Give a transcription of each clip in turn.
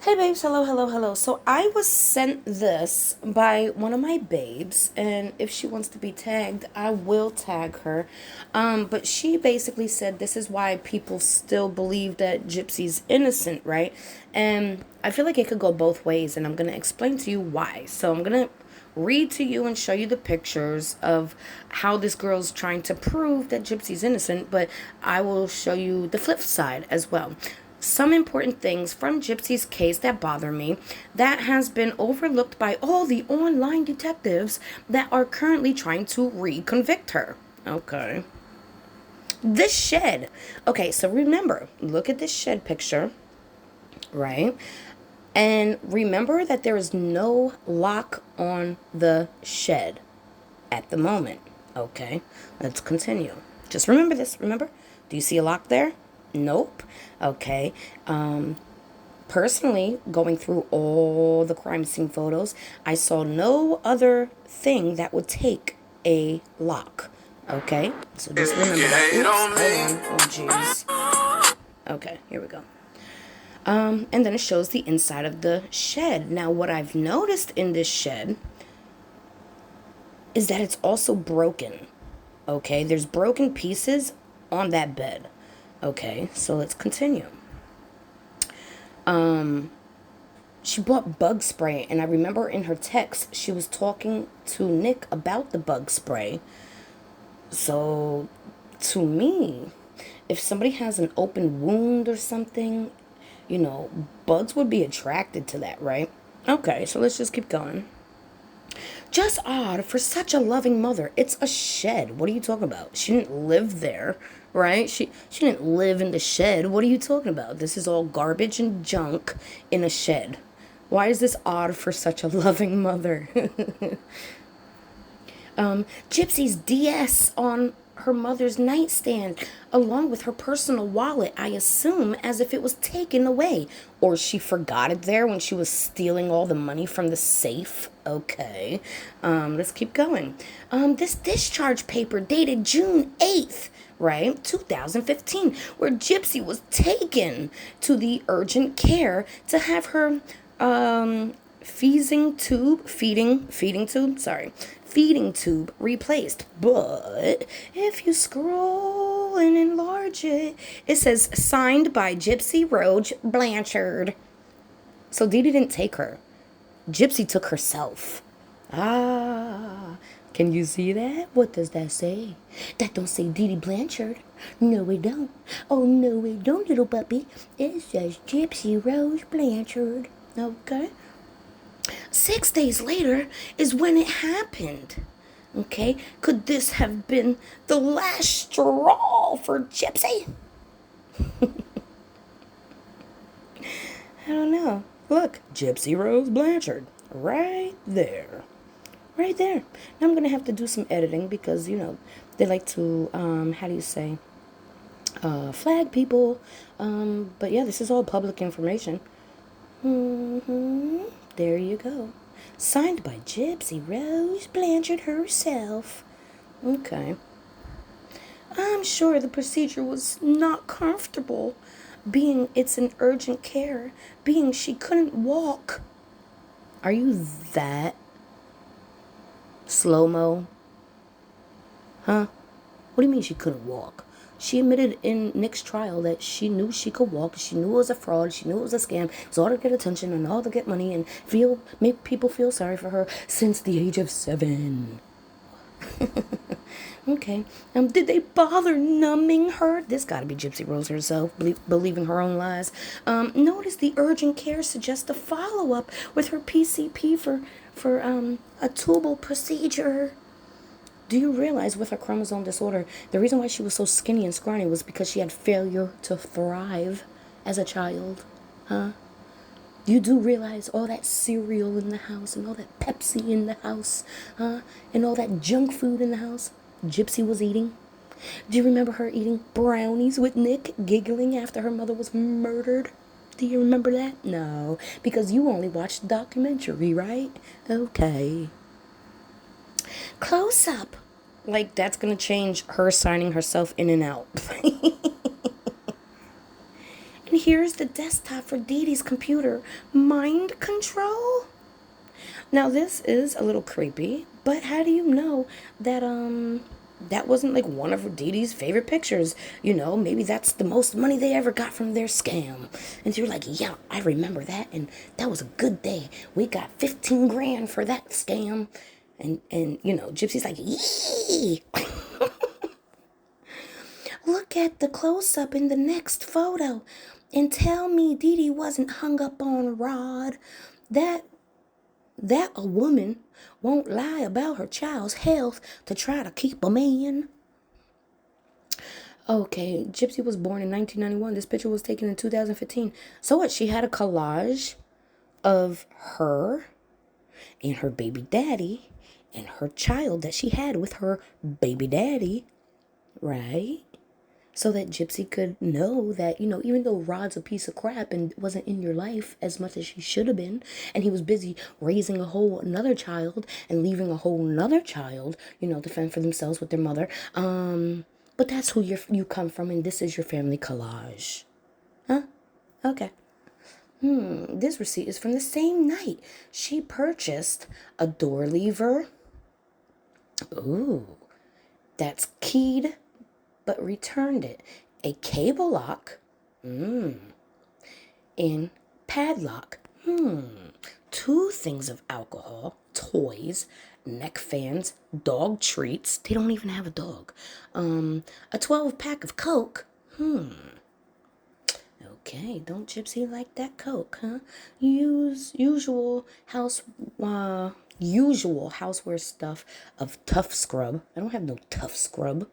Hey babes, hello, hello, hello. So I was sent this by one of my babes, and if she wants to be tagged, I will tag her. But she basically said this is why people still believe that Gypsy's innocent, right? And I feel like it could go both ways, and I'm gonna explain to you why. So I'm gonna read to you and show you the pictures of how this girl's trying to prove that Gypsy's innocent, but I will show you the flip side as well. Some important things from Gypsy's case that bother me that has been overlooked by all the online detectives that are currently trying to reconvict her. Okay. This shed. Okay, so remember, look at this shed picture, right? And remember that there is no lock on the shed at the moment. Okay, let's continue. Just remember this. Remember? Do you see a lock there? Nope. Okay. Personally, going through all the crime scene photos, I saw no other thing that would take a lock. Okay? So just remember that. Oops, hold on. Oh, jeez. Okay, here we go. And then it shows the inside of the shed. Now, what I've noticed in this shed is that it's also broken. Okay, there's broken pieces on that bed. Okay, so let's continue. She bought bug spray, and I remember in her text she was talking to Nick about the bug spray. So, to me, if somebody has an open wound or something, bugs would be attracted to that, right? Okay, so let's just keep going. Just odd for such a loving mother. It's a shed. What are you talking about? She didn't live there, right? She didn't live in the shed. What are you talking about? This is all garbage and junk in a shed. Why is this odd for such a loving mother? Gypsy's DS on her mother's nightstand, along with her personal wallet, I assume, as if it was taken away. Or she forgot it there when she was stealing all the money from the safe. Okay. Let's keep going. This discharge paper dated June 8th, right? 2015, where Gypsy was taken to the urgent care to have her feeding tube replaced. But if you scroll and enlarge it, it says signed by Gypsy Rose Blanchard. So Dee Dee didn't take her. Gypsy took herself. Ah, can you see that? What does that say? That don't say Dee Dee Blanchard. No, it don't. Oh, no, it don't, little puppy. It says Gypsy Rose Blanchard. Okay. 6 days later is when it happened. Okay, could this have been the last straw for Gypsy? I don't know. Look, Gypsy Rose Blanchard, right there. Right there. Now I'm going to have to do some editing because, they like to, how do you say, flag people. But yeah, this is all public information. There you go. Signed by Gypsy Rose Blanchard herself. Okay. I'm sure the procedure was not comfortable, being it's an urgent care, being she couldn't walk. Are you that slow-mo? Huh? What do you mean she couldn't walk? She admitted in Nick's trial that she knew she could walk. She knew it was a fraud. She knew it was a scam. It was all to get attention and all to get money and make people feel sorry for her since the age of 7. Okay. Did they bother numbing her? This gotta be Gypsy Rose herself, believing her own lies. Notice the urgent care suggests a follow-up with her PCP for a tubal procedure. Do you realize with her chromosome disorder, the reason why she was so skinny and scrawny was because she had failure to thrive as a child? Huh? You do realize all that cereal in the house and all that Pepsi in the house, huh? And all that junk food in the house Gypsy was eating? Do you remember her eating brownies with Nick, giggling after her mother was murdered? Do you remember that? No, because you only watched the documentary, right? Okay. Close up. Like, that's gonna change her signing herself in and out. And here's the desktop for Dee Dee's computer. Mind control? Now this is a little creepy, but how do you know that that wasn't like one of Dee Dee's favorite pictures? You know, maybe that's the most money they ever got from their scam. And you're like, yeah, I remember that, and that was a good day. We got 15 grand for that scam. And you know, Gypsy's like, yee. Look at the close up in the next photo and tell me Dee Dee wasn't hung up on Rod. That that a woman won't lie about her child's health to try to keep a man. Okay, Gypsy was born in 1991. This picture was taken in 2015. So what? She had a collage of her and her baby daddy and her child that she had with her baby daddy, right? So that Gypsy could know that, you know, even though Rod's a piece of crap and wasn't in your life as much as he should have been, and he was busy raising a whole another child and leaving a whole another child, you know, to fend for themselves with their mother. But that's who you come from, and this is your family collage. Huh? Okay. This receipt is from the same night. She purchased a door lever. Ooh, that's keyed but returned it. A cable lock, and padlock, 2 things of alcohol, toys, neck fans, dog treats. They don't even have a dog. A 12-pack of Coke. Okay, don't Gypsy like that Coke, huh? Usual houseware stuff of Tough Scrub. I don't have no Tough Scrub.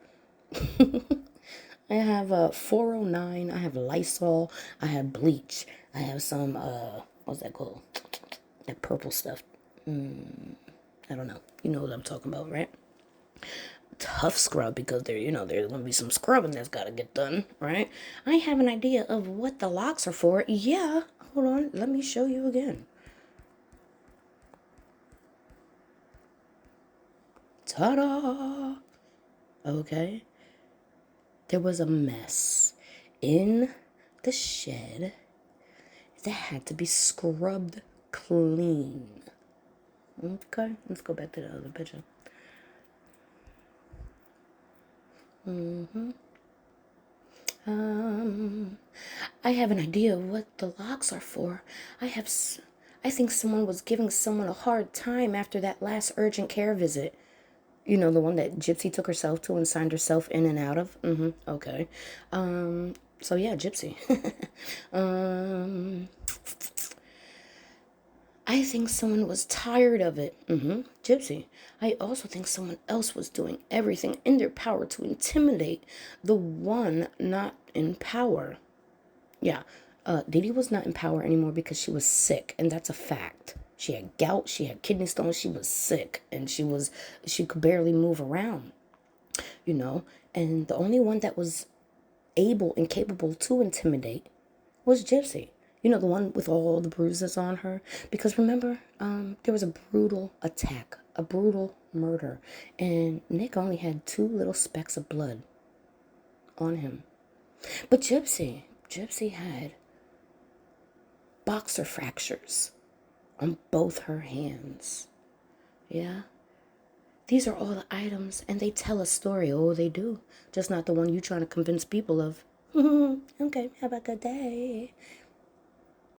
I have a 409. I have Lysol. I have bleach. I have some what's that called? That purple stuff. I don't know. You know what I'm talking about, right? Tough Scrub, because there's gonna be some scrubbing that's gotta get done, right? I have an idea of what the locks are for. Yeah, hold on. Let me show you again. Ta-da! Okay. There was a mess in the shed that had to be scrubbed clean. Okay, let's go back to the other picture. I have an idea of what the locks are for. I think someone was giving someone a hard time after that last urgent care visit. You know, the one that Gypsy took herself to and signed herself in and out of? Okay. So yeah, Gypsy. I think someone was tired of it. Gypsy. I also think someone else was doing everything in their power to intimidate the one not in power. Yeah, Dee Dee was not in power anymore because she was sick, and that's a fact. She had gout, she had kidney stones, she was sick, and she could barely move around, you know. And the only one that was able and capable to intimidate was Gypsy. You know, the one with all the bruises on her. Because remember, there was a brutal attack, a brutal murder, and Nick only had 2 little specks of blood on him. But Gypsy had boxer fractures on both her hands. Yeah? These are all the items, and they tell a story. Oh, they do. Just not the one you trying to convince people of. Okay, have a good day.